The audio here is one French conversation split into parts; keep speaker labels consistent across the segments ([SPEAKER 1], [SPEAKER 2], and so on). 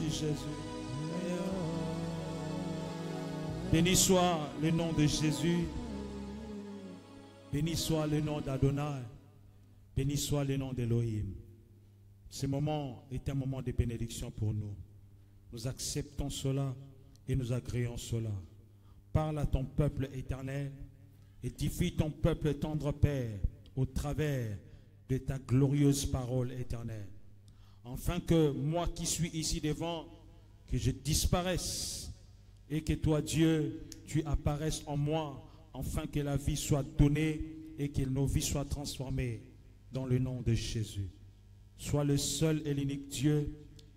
[SPEAKER 1] Jésus. Béni soit le nom de Jésus. Béni soit le nom d'Adonai. Béni soit le nom d'Élohim. Ce moment est un moment de bénédiction pour nous. Nous acceptons cela et nous agréons cela. Parle à ton peuple éternel. Édifie ton peuple tendre Père au travers de ta glorieuse parole éternelle. Afin que moi qui suis ici devant, que je disparaisse et que toi Dieu, tu apparaisses en moi, afin que la vie soit donnée et que nos vies soient transformées dans le nom de Jésus. Sois le seul et l'unique Dieu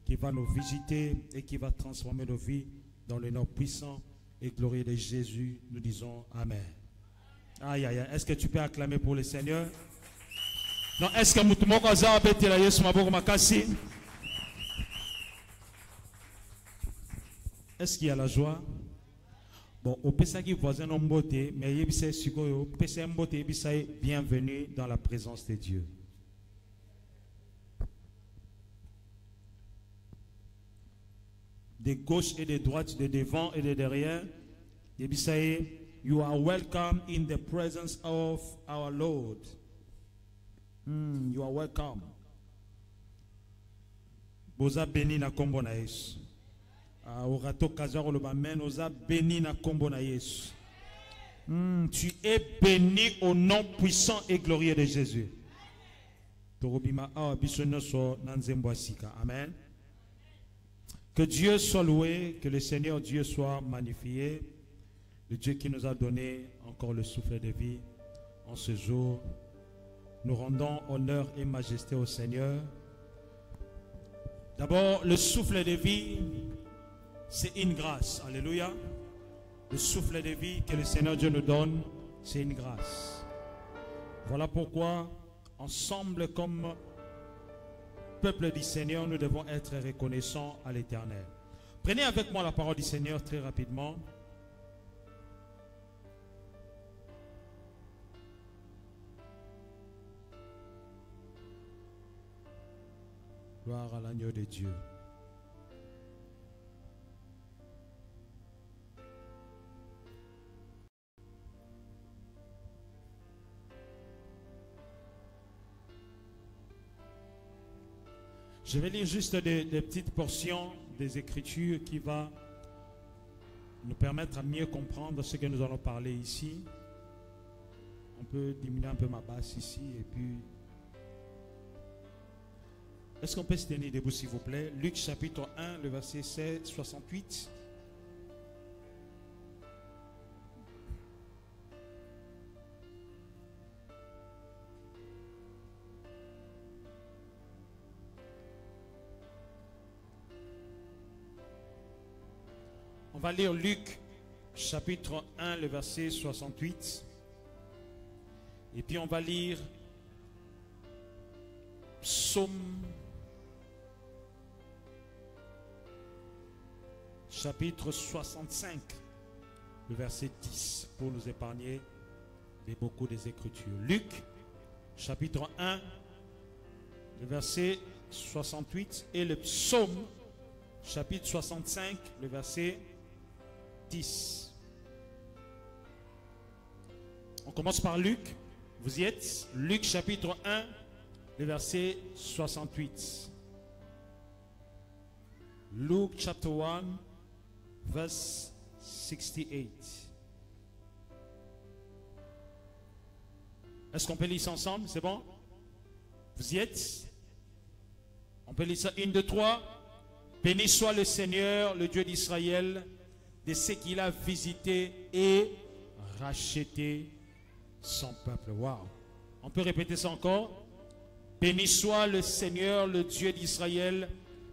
[SPEAKER 1] qui va nous visiter et qui va transformer nos vies dans le nom puissant et glorieux de Jésus. Nous disons Amen. Aïe, aïe, aïe. Est-ce que tu peux acclamer pour le Seigneur? Non, est-ce que est-ce qu'il y a la joie? Bon, au Pesaki voisin en beauté, mais bienvenue dans la présence de Dieu. De gauche et de droite, de devant et de derrière, you are welcome in the presence of our Lord. You are welcome. Boza béni na kombo na Yesu. Orato kazaro le bamen oza béni na kombo na Yesu. Tu es béni au nom puissant et glorieux de Jésus. Torobima a bisono so nanzembo asika. Amen. Que Dieu soit loué, que le Seigneur Dieu soit magnifié. Le Dieu qui nous a donné encore le souffle de vie en ce jour. Nous rendons honneur et majesté au Seigneur. D'abord, le souffle de vie, c'est une grâce. Alléluia. Le souffle de vie que le Seigneur Dieu nous donne, c'est une grâce. Voilà pourquoi, ensemble comme peuple du Seigneur, nous devons être reconnaissants à l'Éternel. Prenez avec moi la parole du Seigneur très rapidement. Gloire à l'agneau de Dieu. Je vais lire juste des petites portions des Écritures qui vont nous permettre à mieux comprendre ce que nous allons parler ici. On peut diminuer un peu ma basse ici et puis... Est-ce qu'on peut se tenir debout s'il vous plaît? Luc chapitre 1, le verset 16, 68. On va lire Luc chapitre 1, le verset 68. Et puis on va lire Psaume chapitre 65, le verset 10, pour nous épargner de beaucoup des Écritures. Luc, chapitre 1, le verset 68, et le Psaume, chapitre 65, le verset 10. On commence par Luc. Vous y êtes? Luc, chapitre 1, le verset 68. Luke, chapter 1, verse 68. Est-ce qu'on peut lire ça ensemble? C'est bon? Vous y êtes? On peut lire ça. 1, 2, 3. Béni soit le Seigneur, le Dieu d'Israël, de ce qu'il a visité et racheté son peuple. Wow. On peut répéter ça encore? Béni soit le Seigneur, le Dieu d'Israël,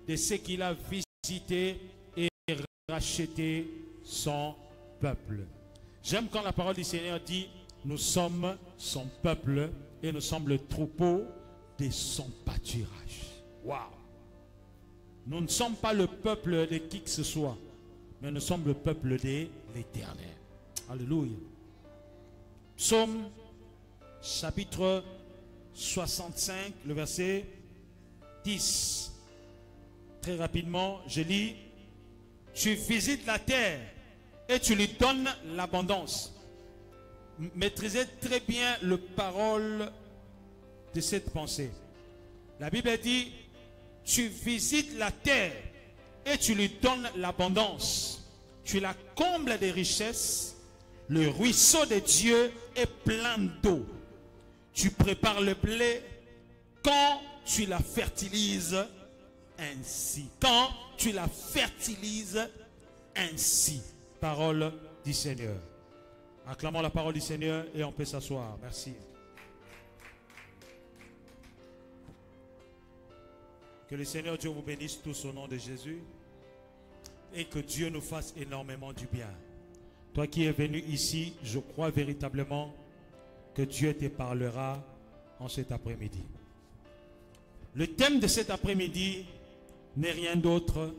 [SPEAKER 1] de ce qu'il a visité et racheter son peuple. J'aime quand la parole du Seigneur dit nous sommes son peuple et nous sommes le troupeau de son pâturage. Waouh! Nous ne sommes pas le peuple de qui que ce soit, mais nous sommes le peuple de l'Éternel. Alléluia. Psaume chapitre 65, le verset 10. Très rapidement, je lis, tu visites la terre et tu lui donnes l'abondance. Maîtrisez très bien le parole de cette pensée. La Bible dit, tu visites la terre et tu lui donnes l'abondance. Tu la combles des richesses. Le ruisseau de Dieu est plein d'eau. Tu prépares le blé quand tu la fertilises ainsi. Quand tu la fertilises ainsi. Parole du Seigneur. Acclamons la parole du Seigneur et on peut s'asseoir. Merci. Que le Seigneur Dieu vous bénisse tous au nom de Jésus. Et que Dieu nous fasse énormément du bien. Toi qui es venu ici, je crois véritablement que Dieu te parlera en cet après-midi. Le thème de cet après-midi n'est rien d'autre.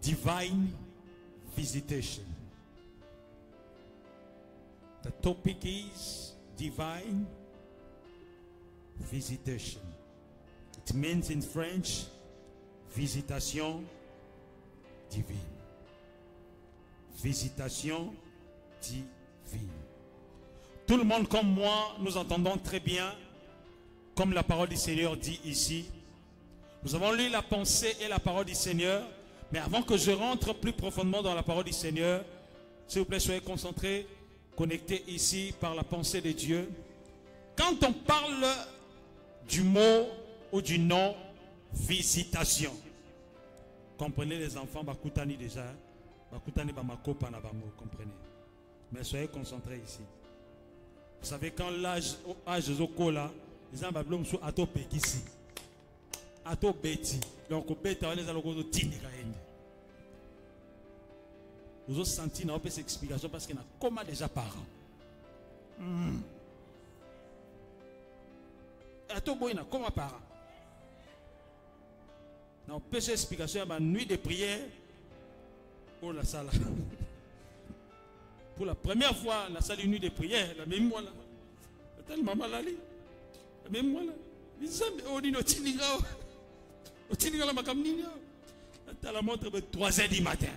[SPEAKER 1] Divine Visitation. The topic is Divine Visitation. It means in French, visitation divine. Visitation divine. Tout le monde comme moi, nous entendons très bien, comme la parole du Seigneur dit ici. Nous avons lu la pensée et la parole du Seigneur, mais avant que je rentre plus profondément dans la parole du Seigneur, s'il vous plaît, soyez concentrés, connectés ici par la pensée de Dieu. Quand on parle du mot ou du nom visitation, comprenez les enfants, bakutani déjà, bakutani bamakopa na bango, comprenez. Mais soyez concentrés ici. Vous savez, quand l'âge zokola, les enfants bablom sont ato pekisi, ato beti, donc au beta on les a logo tini kaende. Vous avez senti na cette explication parce qu'il y a comme déjà parents. Ato boy na comme parents. On peut cette explication à nuit de prière pour la salle. Pour la première fois, la salle une nuit de prière, la même moi là. Attends, maman là, la même moi là. Les hommes, on dit au Tininga, la makamnina. Attends, la montre de 3 h du matin.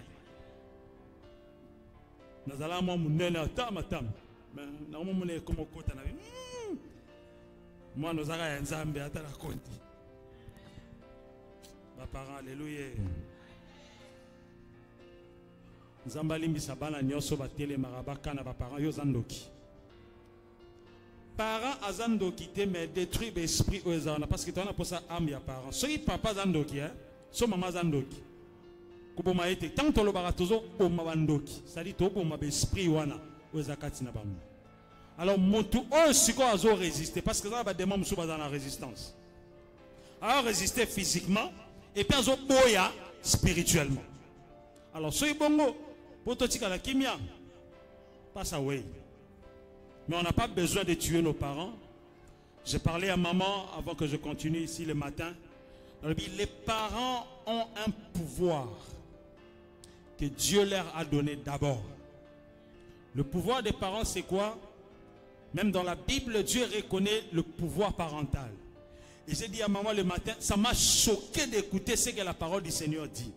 [SPEAKER 1] Nous allons mon nena tam. Mais normalement on est comme au côté na. Moi nous avons un Zambé à la compte. Mes parents, alléluia. Zambali misabana nyoso batele marabaka na parents yo zandoki. Parents azandoki te mais détruit l'esprit aux gens parce que tu as pour ça âme ya parents. Soki papa zandoki hein, so maman zandoki. Kuboma ete tant to lo baratozo o mabandoki. Ça dit to boma esprit wana aux akati na bamu. Alors motu o siko azo résister parce que ça va demander musu bazana la résistance. Alors résister physiquement et puis azo boya spirituellement. Alors soy bongo pototika la kimia passe away. Mais on n'a pas besoin de tuer nos parents. J'ai parlé à maman avant que je continue ici le matin. Les parents ont un pouvoir que Dieu leur a donné d'abord. Le pouvoir des parents, c'est quoi? Même dans la Bible, Dieu reconnaît le pouvoir parental. Et j'ai dit à maman le matin, ça m'a choqué d'écouter ce que la parole du Seigneur dit.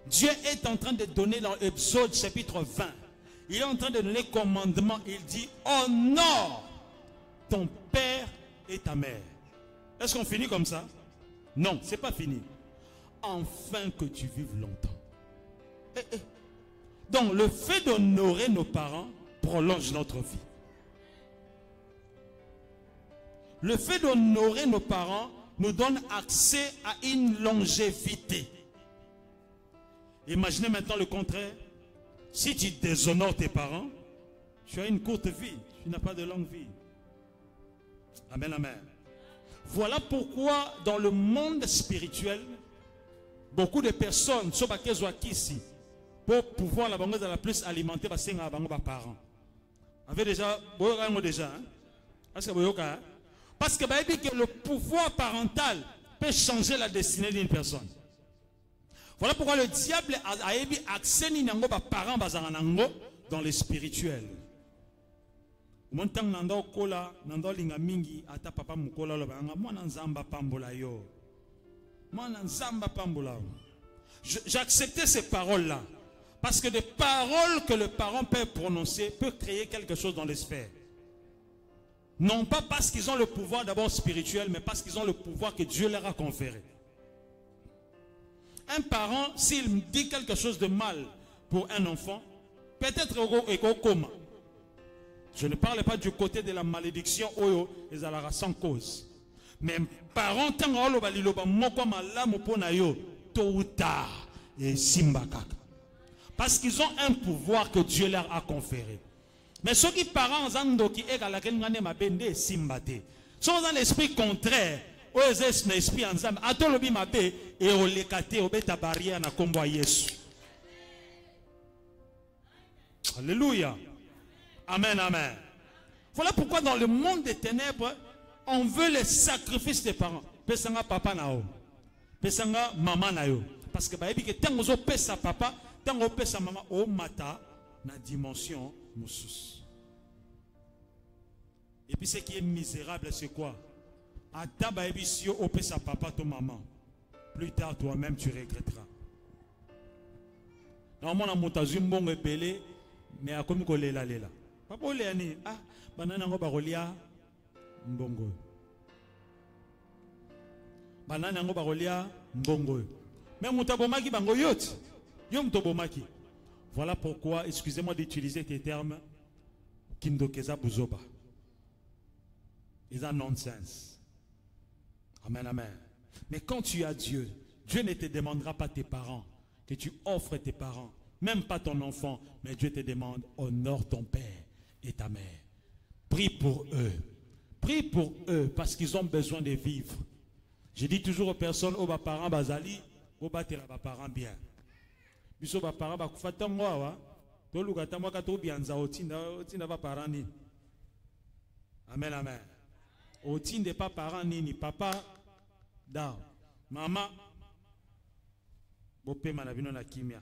[SPEAKER 1] Dieu est en train de donner dans Exode chapitre 20. Il est en train de donner commandement. Il dit, honore ton père et ta mère. Est-ce qu'on finit comme ça? Non, ce n'est pas fini. Afin que tu vives longtemps. Donc le fait d'honorer nos parents prolonge notre vie. Le fait d'honorer nos parents nous donne accès à une longévité. Imaginez maintenant le contraire. Si tu déshonores tes parents, tu as une courte vie, tu n'as pas de longue vie. Amen, amen. Voilà pourquoi dans le monde spirituel, beaucoup de personnes sont ici pour pouvoir la plus alimenter les parents. Avez déjà, parce que le pouvoir parental peut changer la destinée d'une personne. Voilà pourquoi le diable a eu accès à parents dans le spirituel. J'ai accepté ces paroles-là. Parce que des paroles que le parent peut prononcer peuvent créer quelque chose dans les sphères. Non pas parce qu'ils ont le pouvoir d'abord spirituel, mais parce qu'ils ont le pouvoir que Dieu leur a conféré. Un parent, s'il dit quelque chose de mal pour un enfant, peut-être au coma. Je ne parle pas du côté de la malédiction où ils allaient sans cause. Mais parents, tant tôt ou tard, et simbakaka. Parce qu'ils ont un pouvoir que Dieu leur a conféré. Mais ceux qui parents qui sont dans l'esprit contraire, l'esprit ensemble, et au lekate, au beta barrière na kombo Yesu. Alléluia. Amen, amen. Voilà pourquoi dans le monde des ténèbres, on veut les sacrifices des parents. Pesanga papa nao. Pesanga maman nayo. Parce que baebi que tant ozo pesa papa, tant ozo pesa maman, o mata na dimension moussous. Et puis ce qui est misérable, c'est quoi? Ata baebi si o pesa papa ton maman. Plus tard toi-même tu regretteras. Normalement na montazum bongo epelé, mais a comme kolela lela. Papa ole ni ah banana ngo barolia mbongo. Banana ngo barolia mbongo. Mais mutabomaki bango yot. Yo mutobomaki. Voilà pourquoi, excusez-moi d'utiliser tes termes, kindokeza buzoba. Ils ont nonsense. Amen, amen. Mais quand tu as Dieu, Dieu ne te demandera pas tes parents, que tu offres tes parents, même pas ton enfant, mais Dieu te demande, honore ton père et ta mère. Prie pour eux. Prie pour eux parce qu'ils ont besoin de vivre. Je dis toujours aux personnes, aux parents bazali, aux parents bien. Biso ba parents ba kufata mwa to lukata mwa ka to bianza otinda ba parents ni. Amen, amen. Otinde pas parents ni papa da maman bope mana bino na kimia.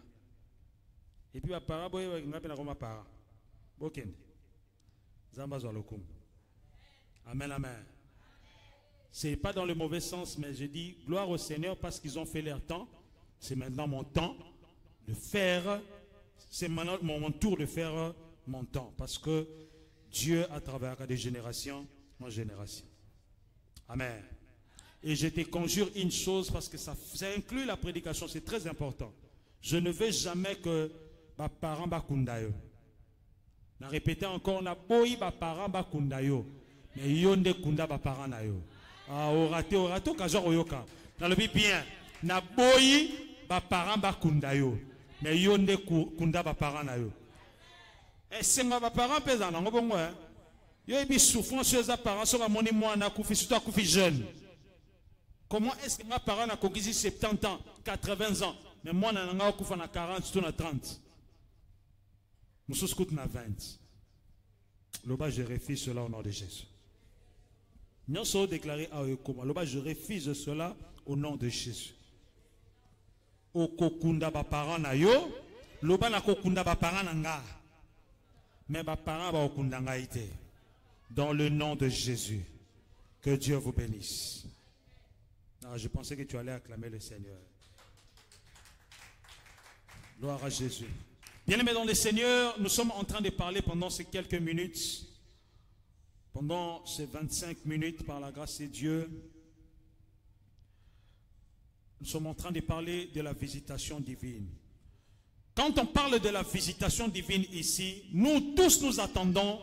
[SPEAKER 1] Et puis ba parents boye ngape na koma parents. Bokende. Zamba zo lokum. Amen, amen. C'est pas dans le mauvais sens, mais je dis gloire au Seigneur parce qu'ils ont fait leur temps. C'est maintenant mon temps de faire, c'est maintenant mon tour de faire mon temps. Parce que Dieu, à travers des générations en génération. Amen. Et je te conjure une chose parce que ça inclut la prédication, c'est très important. Je ne veux jamais que ma parent bakundayo. Na répété encore, na boyi ba parent bakundayo. Mais yonde kunda ba parent nayo. Ah, orate, kazo oyoka. Na le bien. Na boyi ba parent bakundayo. Mais yonde kunda ba parent nayo. Et c'est ma parent pesa na ngobongo hein. Yo ebi souffrance chez les parents so ka moni moi na kufi surtout kufi jeune. Comment est-ce que ma parent a conquis 70 ans, 80 ans, mais moi na nga kufa na 40 surtout na 30. Moussous coûte na 20. Loba je refuse cela au nom de Jésus. Nous sommes déclarés à Ekoma. Loba je refuse cela au nom de Jésus. Okokunda ba parent na yo, loba na kokunda ba parent na nga. Mais ba parent ba okunda nga ite. Dans le nom de Jésus. Que Dieu vous bénisse. Non, je pensais que tu allais acclamer le Seigneur. Gloire à Jésus. Bien-aimés dans le Seigneur, nous sommes en train de parler pendant ces quelques minutes, pendant ces 25 minutes par la grâce de Dieu, nous sommes en train de parler de la visitation divine. Quand on parle de la visitation divine ici, nous tous nous attendons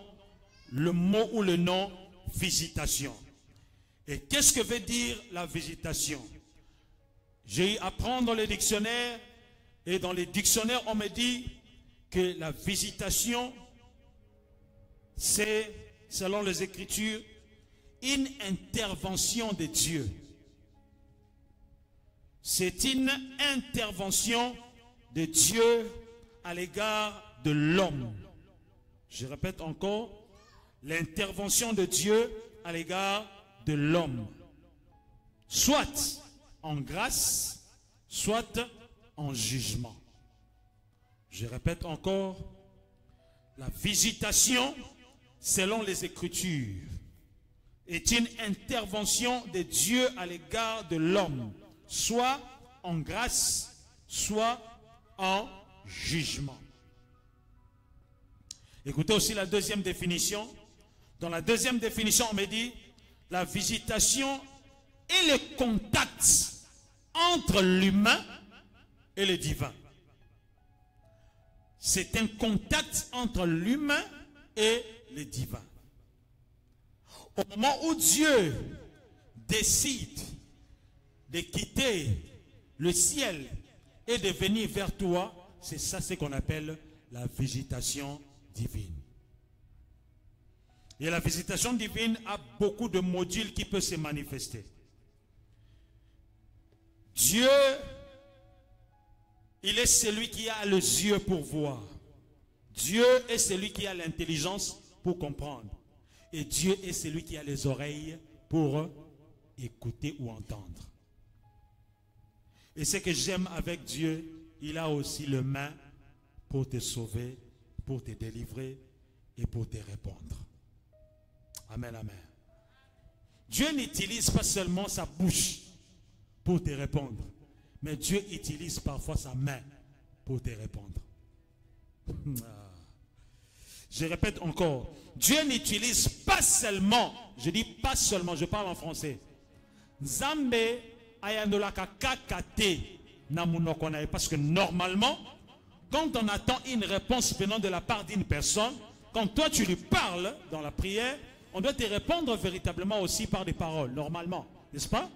[SPEAKER 1] le mot ou le nom visitation. Et qu'est-ce que veut dire la visitation? J'ai eu à prendre le dictionnaire et dans les dictionnaires on me dit que la visitation c'est, selon les Écritures, une intervention de Dieu. C'est une intervention de Dieu à l'égard de l'homme. Je répète encore, l'intervention de Dieu à l'égard de l'homme. Soit en grâce, soit en jugement. Je répète encore, la visitation, selon les Écritures, est une intervention de Dieu à l'égard de l'homme, soit en grâce, soit en jugement. Écoutez aussi la deuxième définition. Dans la deuxième définition, on me dit la visitation est le contact entre l'humain et le divin. C'est un contact entre l'humain et le divin. Au moment où Dieu décide de quitter le ciel et de venir vers toi, c'est ça ce qu'on appelle la visitation divine. Et la visitation divine a beaucoup de modules qui peuvent se manifester. Dieu, il est celui qui a les yeux pour voir. Dieu est celui qui a l'intelligence pour comprendre. Et Dieu est celui qui a les oreilles pour écouter ou entendre. Et ce que j'aime avec Dieu, il a aussi les mains pour te sauver, pour te délivrer et pour te répondre. Amen, amen. Dieu n'utilise pas seulement sa bouche pour te répondre, mais Dieu utilise parfois sa main pour te répondre. Je répète encore, Dieu n'utilise pas seulement, je dis pas seulement, je parle en français. Nzambe ayandolaka kakate na munoko na ye, parce que normalement, quand on attend une réponse venant de la part d'une personne, quand toi tu lui parles dans la prière, on doit te répondre véritablement aussi par des paroles, normalement, n'est-ce pas?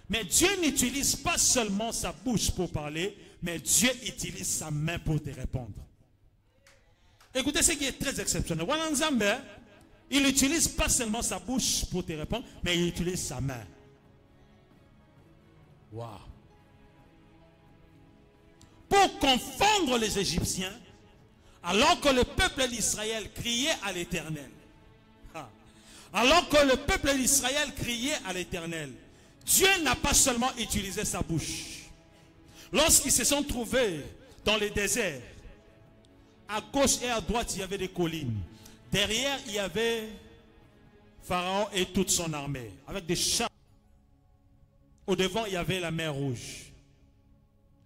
[SPEAKER 1] Mais Dieu n'utilise pas seulement sa bouche pour parler, mais Dieu utilise sa main pour te répondre. Écoutez ce qui est très exceptionnel. Il n'utilise pas seulement sa bouche pour te répondre, mais il utilise sa main. Waouh! Pour confondre les Égyptiens, alors que le peuple d'Israël criait à l'Éternel. Alors que le peuple d'Israël criait à l'Éternel, Dieu n'a pas seulement utilisé sa bouche. Lorsqu'ils se sont trouvés dans le désert, à gauche et à droite, il y avait des collines. Derrière, il y avait Pharaon et toute son armée, avec des chars. Au devant, il y avait la mer Rouge.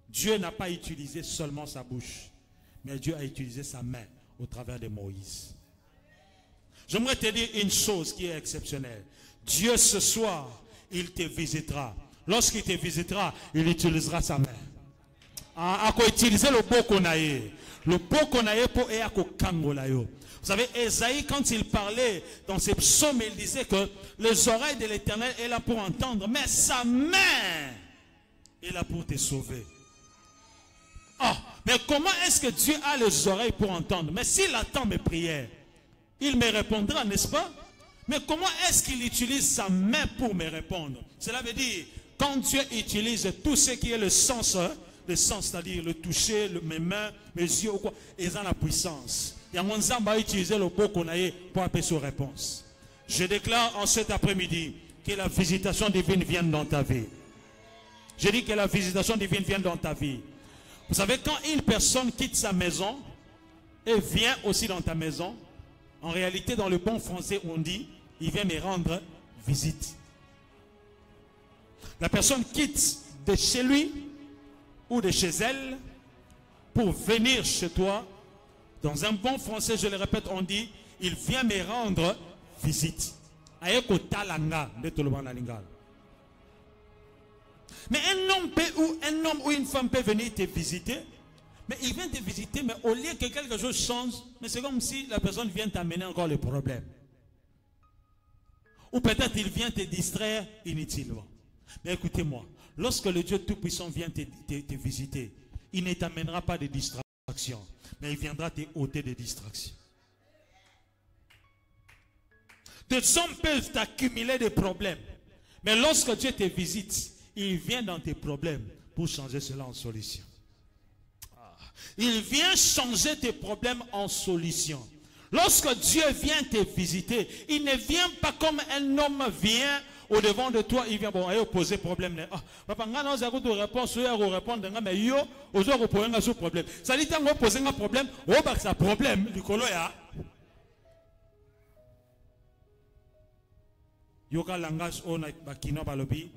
[SPEAKER 1] Dieu n'a pas utilisé seulement sa bouche, mais Dieu a utilisé sa main au travers de Moïse. J'aimerais te dire une chose qui est exceptionnelle. Dieu, ce soir, il te visitera. Lorsqu'il te visitera, il utilisera sa main. Il faut utiliser le bokonaye. Le bokonaye pour eyako kangolayo. Vous savez, Esaïe, quand il parlait dans ses psaumes, il disait que les oreilles de l'Éternel est là pour entendre, mais sa main est là pour te sauver. Oh, mais comment est-ce que Dieu a les oreilles pour entendre? Mais s'il attend mes prières, il me répondra, n'est-ce pas? Mais comment est-ce qu'il utilise sa main pour me répondre? Cela veut dire, quand Dieu utilise tout ce qui est le sens, c'est-à-dire le toucher, mes mains, mes yeux, ou quoi, ils ont la puissance. Et on va utiliser le beau qu'on a pour appeler sa réponse. Je déclare en cet après-midi que la visitation divine vienne dans ta vie. Je dis que la visitation divine vienne dans ta vie. Vous savez, quand une personne quitte sa maison et vient aussi dans ta maison, en réalité, dans le bon français, on dit, il vient me rendre visite. La personne quitte de chez lui ou de chez elle pour venir chez toi. Dans un bon français, je le répète, on dit, il vient me rendre visite. Mais un homme ou une femme peut venir te visiter, mais il vient te visiter, mais au lieu que quelque chose change, mais c'est comme si la personne vient t'amener encore le problème. Ou peut-être il vient te distraire inutilement. Mais écoutez-moi, lorsque le Dieu Tout-Puissant vient te visiter, il ne t'amènera pas de distraction, mais il viendra te ôter des distractions. Des hommes peuvent t'accumuler des problèmes, mais lorsque Dieu te visite, il vient dans tes problèmes pour changer cela en solution. Il vient changer tes problèmes en solution. Lorsque Dieu vient te visiter, il ne vient pas comme un homme vient au devant de toi, il vient poser problème. Papa, on a une réponse, on répondre, mais yo, on a poser un problème. Ça dit qu'on poser un problème, on va un problème, du colo ya. Yoka langage on a bakino balobi,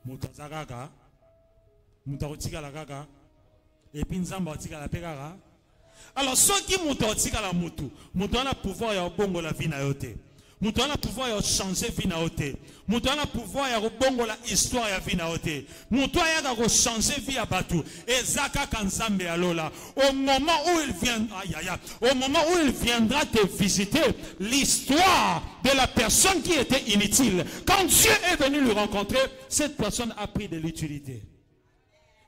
[SPEAKER 1] mutazagaga, Mutaotika la kaka. Et puis nzamba otika la pekaka. Alors ceux qui mutaotika la mutu, mutu a pouvoir ya bongo la vie na yote. Mutu a pouvoir ya changer vie na yote. Mutu a pouvoir ya bongo la histoire ya vie na yote. Mutu a changer vie ya batu. Ezaka kanzambe alola. Au moment où il viendra, au moment où il viendra te visiter, l'histoire de la personne qui était inutile, quand Dieu est venu le rencontrer, cette personne a pris de l'utilité.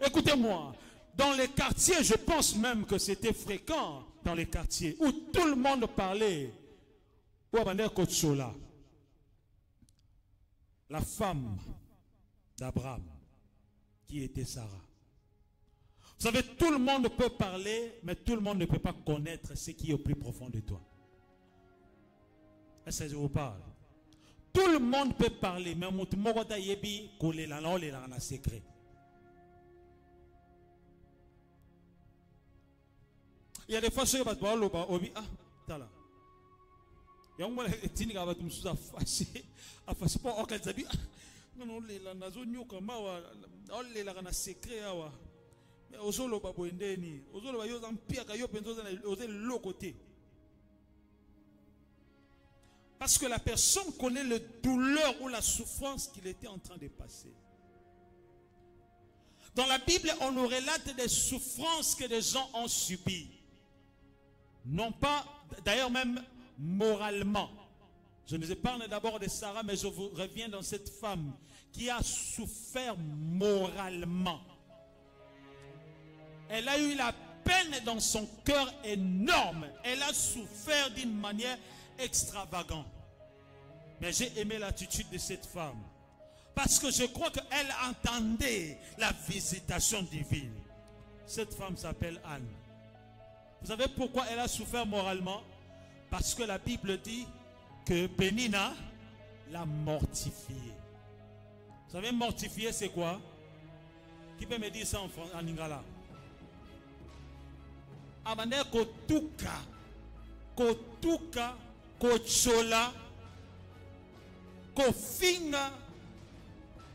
[SPEAKER 1] Écoutez-moi, dans les quartiers, je pense même que c'était fréquent dans les quartiers où tout le monde parlait. La femme d'Abraham, qui était Sarah. Vous savez, tout le monde peut parler, mais tout le monde ne peut pas connaître ce qui est au plus profond de toi. Est-ce que je vous parle? Tout le monde peut parler, mais un secret. Il y a des fois, ceux qui parlent, ah, t'as là. Il y a un moment qui est affaché pas au Kazabi. Non, non, les nazo nyoka mawa, les la secret awa. Mais ozolo babo endeni, ozolo ba yo zampia ka yo penzo oze l'autre côté. Parce que la personne connaît le douleur ou la souffrance qu'il était en train de passer. Dans la Bible, on nous relate des souffrances que des gens ont subies. Non pas, d'ailleurs même moralement. Je nous épargne d'abord de Sarah, mais je vous reviens dans cette femme qui a souffert moralement. Elle a eu la peine dans son cœur énorme. Elle a souffert d'une manière extravagante. Mais j'ai aimé l'attitude de cette femme. Parce que je crois qu'elle entendait la visitation divine. Cette femme s'appelle Anne. Vous savez pourquoi elle a souffert moralement? Parce que la Bible dit que Pénina l'a mortifiée. Vous savez, mortifier, c'est quoi? Qui peut me dire ça en lingala? Abande kotuka, kotuka, kochola, kofinga.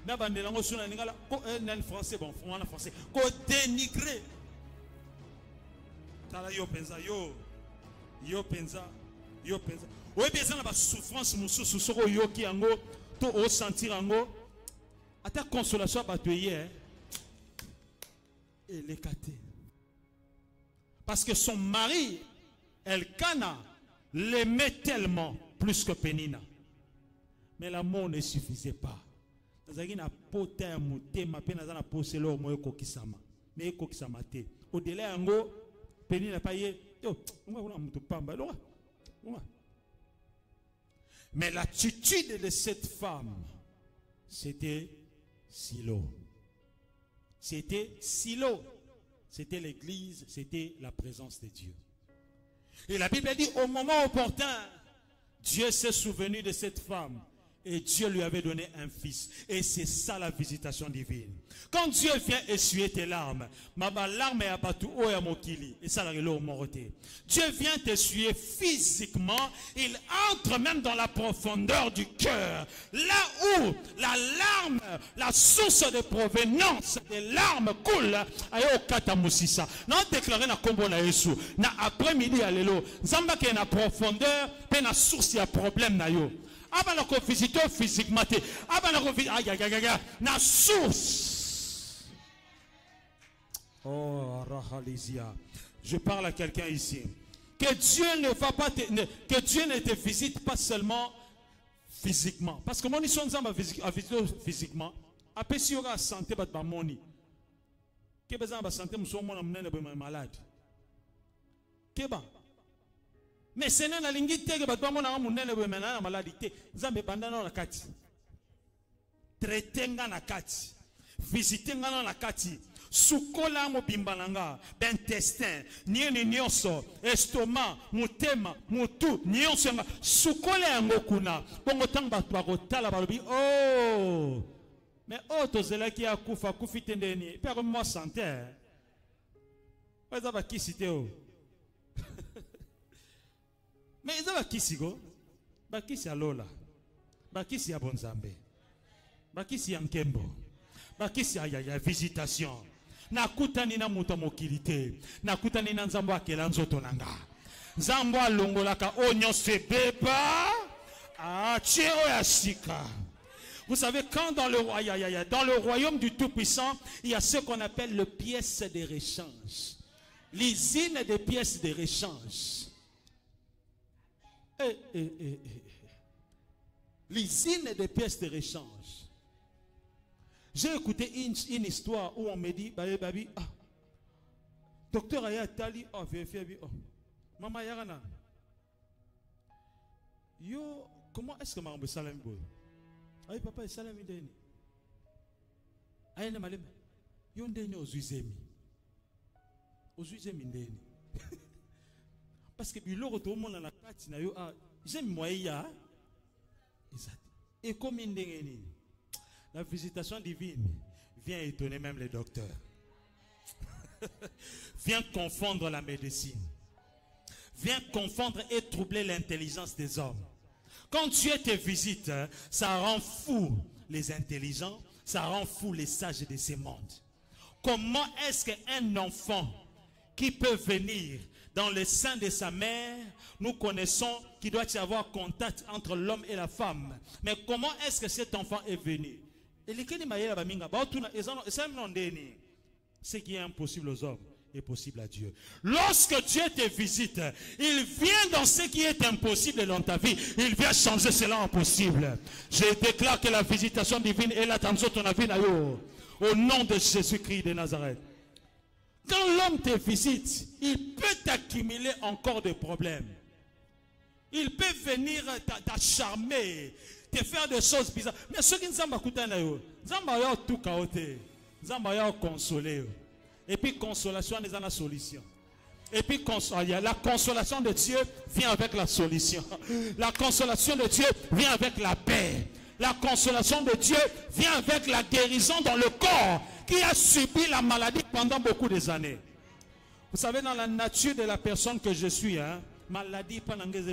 [SPEAKER 1] N'abande lango sur la lingala. En français, bon, en français. Ko dénigrer. Tala yo penza yo, yo penza. Oui, bien sûr, la souffrance, moussousou, soko yoki ango, to o sentir ango, à ta consolation, bah tu es, elle est catée. Parce que son mari, Elkana, l'aimait tellement plus que Pénina. Mais l'amour ne suffisait pas. Au-delà ango, Pénina pas yé, yo, mais l'attitude de cette femme, c'était Silo. C'était Silo. C'était l'église, c'était la présence de Dieu. Et la Bible dit, au moment opportun, Dieu s'est souvenu de cette femme. Et Dieu lui avait donné un fils. Et c'est ça la visitation divine. Quand Dieu vient essuyer tes larmes, ma larme est abattue au Yamokili. Et ça la moroté. Dieu vient t'essuyer physiquement. Il entre même dans la profondeur du cœur. Là où la larme, la source de provenance des larmes coule. Ayo kata musisa. Non déclaré na kombo na Yesu. Na après-midi alelo. Zamba ke na profondeur, pe na source ya problème na yo. Avant de visiter physiquement, avant de visiter, la source. Oh, Rahalizia. Je parle à quelqu'un ici. Que Dieu ne va pas que Dieu ne te visite pas seulement physiquement. Parce que mon histoire à visiter physiquement. Après, si on a santé, bah, moni. Que besoin de santé, nous sommes malades. Que bah. Mais ce n'est pas l'ingité que la maladie. Zambe bandana na kati. Traiter na kati. Visiter na kati. Sukola mo bimbalanga, intestin, nieni nyonso, estomac, mutema, mutu, nyonso nga sukola yango kuna. Bongo tanga bato tala balobi oh. Mais auto zelaki akufa kufitendeni. Pe moi santé. Oza ba kisite o. Mais ils ont bakisi go, bakisi alola, bakisi ya bonzambe, bakisi ya nkembo, Bakisi aya visitation. Nakutani na muta mokilité. Nakutani na nzambo akela nzoto nanga. Nzambo alongolaka onyo sebeba. Ah, tchero ya sika. Vous savez, quand dans le royaume du Tout-Puissant, il y a ce qu'on appelle le pièce de rechange. L'usine des pièces de rechange. L'usine des pièces de rechange. J'ai écouté une histoire où on me dit, babi, docteur Aya Tali, maman Yarana. Yo, comment est-ce que Marambe Salam boy? Aïe papa et Salam Indeni. Aïe ne malem. Yo ndeni aux Uzemi. Aux Uzemi ndeni. Parce que bilo retour mon na kati na yo j'aime moi ya. Et comme indeni. La visitation divine vient étonner même les docteurs. Vient confondre la médecine. Vient confondre et troubler l'intelligence des hommes. Quand Dieu te visite, ça rend fou les intelligents, ça rend fou les sages de ces mondes. Comment est-ce qu'un enfant qui peut venir dans le sein de sa mère, nous connaissons qu'il doit y avoir contact entre l'homme et la femme. Mais comment est-ce que cet enfant est venu? Ce qui est impossible aux hommes est possible à Dieu. Lorsque Dieu te visite, il vient dans ce qui est impossible dans ta vie. Il vient changer cela en possible. Je déclare que la visitation divine est là dans ton vie. Au nom de Jésus-Christ de Nazareth. Quand l'homme te visite, il peut t'accumuler encore des problèmes. Il peut venir t'acharmer, te faire des choses bizarres. Mais ceux qui ne savent pas écouter, ils ont tout chaoté. Ils ont consolé. Et puis consolation, ils ont la solution. Et puis la consolation de Dieu vient avec la solution. La consolation de Dieu vient avec la paix. La consolation de Dieu vient avec la guérison dans le corps qui a subi la maladie pendant beaucoup d'années. Vous savez, dans la nature de la personne que je suis, maladie pendant 10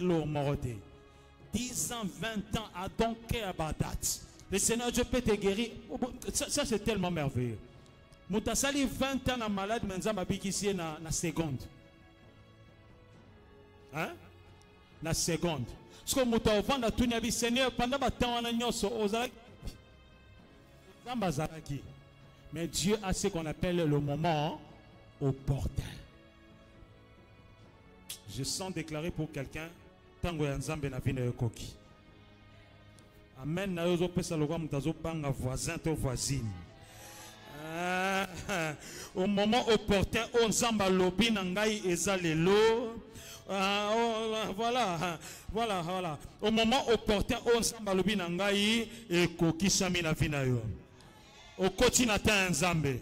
[SPEAKER 1] ans, 20 ans, à donc à Badat. Le Seigneur Dieu peut te guérir. Ça c'est tellement merveilleux. Moutasali 20 ans malade, mais nous avons ici na seconde. Hein? Na seconde. Ce que nous avons dit, tout le Seigneur, pendant que nous avons mais Dieu a ce qu'on appelle le moment opportun. Je sens déclarer pour quelqu'un, tango ya nzambe na vina yokoki. Amen. Na yozo pesa loga mutazo banga voisin to voisine. Au moment opportun, on zamba lobi na ngai eza lelo. Voilà. Au moment opportun, on zamba lobi na ngai ekoki sami na vina yo. Au quotidien nzambe.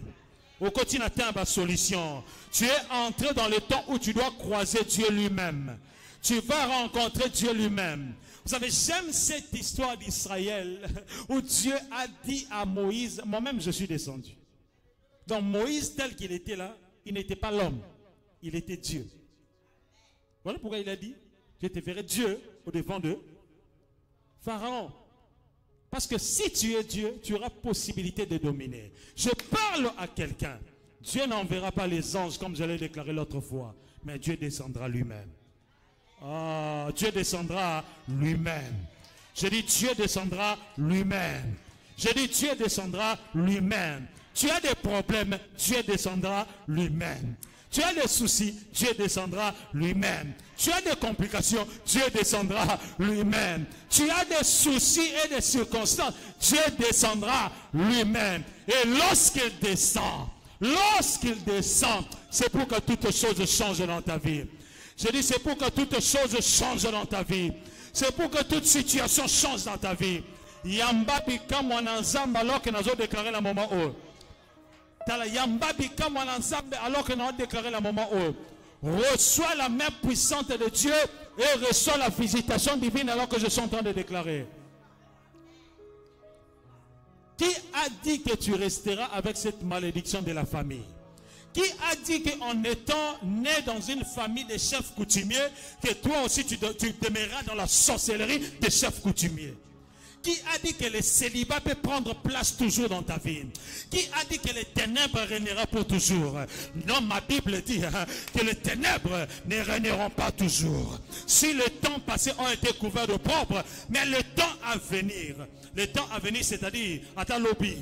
[SPEAKER 1] Au quotidien ba solution. Tu es entré dans le temps où tu dois croiser Dieu lui-même. Tu vas rencontrer Dieu lui-même. Vous savez, j'aime cette histoire d'Israël où Dieu a dit à Moïse, moi-même je suis descendu. Donc Moïse tel qu'il était là, il n'était pas l'homme, il était Dieu. Voilà pourquoi il a dit, je te verrai Dieu au devant de Pharaon. Parce que si tu es Dieu, tu auras possibilité de dominer. Je parle à quelqu'un. Dieu n'enverra pas les anges comme je l'ai déclaré l'autre fois, mais Dieu descendra lui-même. Ah, Dieu descendra lui-même. Je dis Dieu descendra lui-même. Je dis Dieu descendra lui-même. Tu as des problèmes, Dieu descendra lui-même. Tu as des soucis, Dieu descendra lui-même. Tu as des complications, Dieu descendra lui-même. Tu as des soucis et des circonstances, Dieu descendra lui-même. Et lorsqu'il descend, c'est pour que toutes choses changent dans ta vie. Je dis, c'est pour que toutes choses changent dans ta vie. C'est pour que toute situation change dans ta vie. Yamba bika mwananzamba alors que nous avons déclaré la moment où. Yamba bika mwananzamba alors que nous avons déclaré la moment où. Reçois la main puissante de Dieu et reçois la visitation divine alors que je suis en train de déclarer. Qui a dit que tu resteras avec cette malédiction de la famille? Qui a dit qu'en étant né dans une famille de chefs coutumiers, que toi aussi tu demeureras dans la sorcellerie des chefs coutumiers? Qui a dit que le célibat peut prendre place toujours dans ta vie? Qui a dit que les ténèbres régnera pour toujours? Non, ma Bible dit que les ténèbres ne régneront pas toujours. Si le temps passé ont été couverts de propre, mais le temps à venir, c'est-à-dire à ta lobby,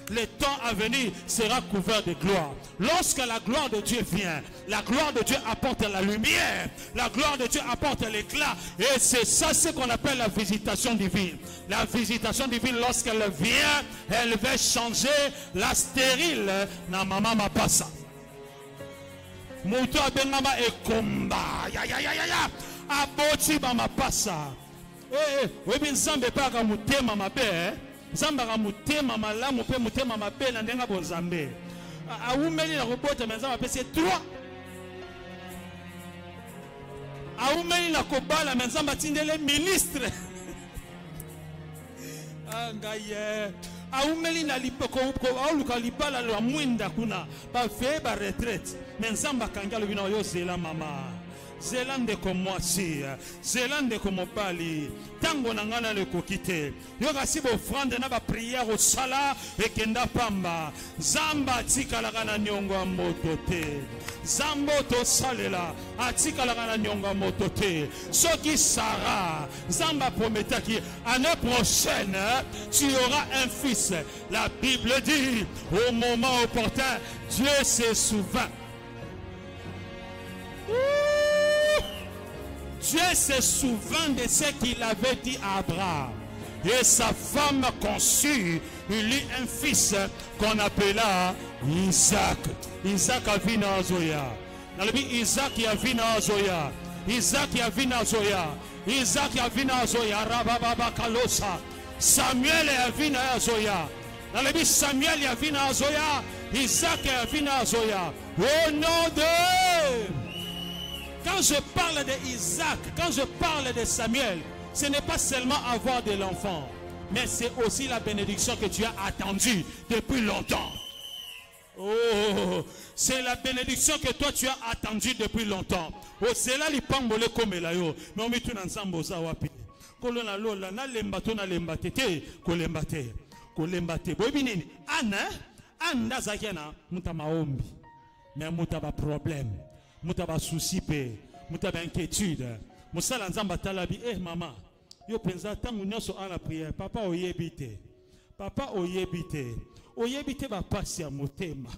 [SPEAKER 1] le temps à venir sera couvert de gloire. Lorsque la gloire de Dieu vient, la gloire de Dieu apporte la lumière, la gloire de Dieu apporte l'éclat, et c'est ça ce qu'on appelle la visitation divine. La visitation divine, lorsqu'elle vient, elle va changer la stérile na mama mapasa. Muto abengama ekomba ya ya ya ya aboti ba mapasa. Webi nzambe paka mutema mabe, nzamba ka mutema malamu pe mutema mabe na ndenga bonzambe. Aumeli na robota menzamba pe c'est toi. Aumeli na kobala menzamba tindele ministre. Angaye. Aumeli na lipoko auluka lipala la mwinda kuna ba fe ba retraite. Menzamba kangalo bina yo zela mama. Zelande komwasi, Zelande komopali, tango nangana le kokite. Yoga si bo offrande na ba prière au sala et kenda pamba. Zamba tika la gana nyongo motote. Zambo to salela, atika la gana nyongo motote. Soki Sarah, Zamba prometta qui année prochaine tu auras un fils. La Bible dit au moment opportun, Dieu se souvint. Dieu se souvint de ce qu'il avait dit à Abraham. Et sa femme conçut, il eut un fils qu'on appela Isaac. Isaac a vu na Zoya. Isaac a vu na Zoya. Isaac a vu na Zoya. Isaac a vu na Zoya. Rababa Kalosa. Samuel a vu na Zoya. Samuel a vu na Zoya. Isaac a vu na Zoya. Au nom de... Quand je parle d'Isaac, quand je parle de Samuel, ce n'est pas seulement avoir de l'enfant, mais c'est aussi la bénédiction que tu as attendue depuis longtemps. Oh, c'est la bénédiction que toi tu as attendue depuis longtemps. Oh, c'est là l'ipambole comme la yo. Mais on met tout ensemble aux awapi. Kolona lola na lembato na lembate kolembate kolembate. Boybinini ana anda zakena mutama ombi, mais mutaba problème. Mutaba souci pe, mutaba inquiétude. Musala nzamba talabi maman. Yo penza tangu nyoso ana prière, papa oyebite. Papa oyebite. Oyebite ba pasi ya motema.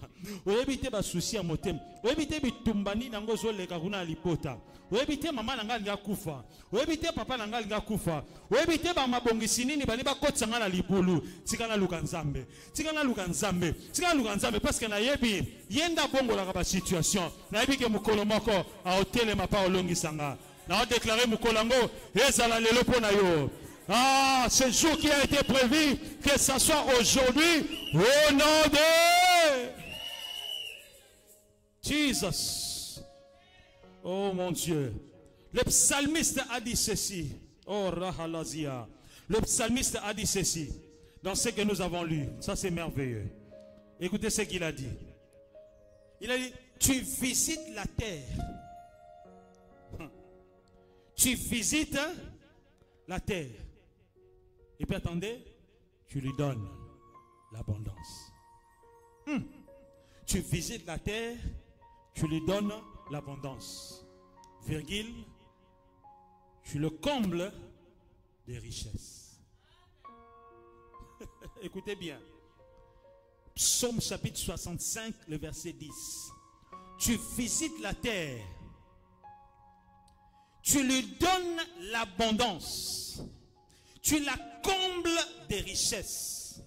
[SPEAKER 1] Oyebite ba souci ya motema. Oyebite bitumbani nango zo leka kuna lipota. Oyebite mama nanga linga kufa. Oyebite papa nanga linga kufa. Oyebite ba mabongisi nini bani ba kotsanga na libulu. Tikana luka nzambe. Tikana luka nzambe. Tikana luka nzambe parce que na yebi yenda bongo la ba situation. Na yebi ke mukolo moko a hotele mapa olongisanga. Na a déclaré mukolango ezala lelo pona yo. Ah, ce jour qui a été prévu, que ce soit aujourd'hui, au nom de Jesus. Oh mon Dieu. Le psalmiste a dit ceci. Oh Rahalazia. Le psalmiste a dit ceci. Dans ce que nous avons lu. Ça c'est merveilleux. Écoutez ce qu'il a dit. Il a dit, tu visites la terre. Tu visites la terre. Et puis attendez, tu lui donnes l'abondance. Tu visites la terre, tu lui donnes l'abondance. Virgule, tu le combles des richesses. Écoutez bien. Psaume chapitre 65, le verset 10. Tu visites la terre, tu lui donnes l'abondance. Tu la combles des richesses.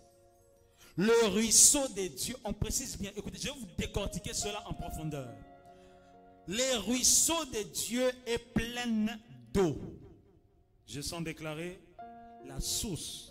[SPEAKER 1] Le ruisseau de Dieu, on précise bien, écoutez, je vais vous décortiquer cela en profondeur. Le ruisseau de Dieu est plein d'eau. Je sens déclarer la source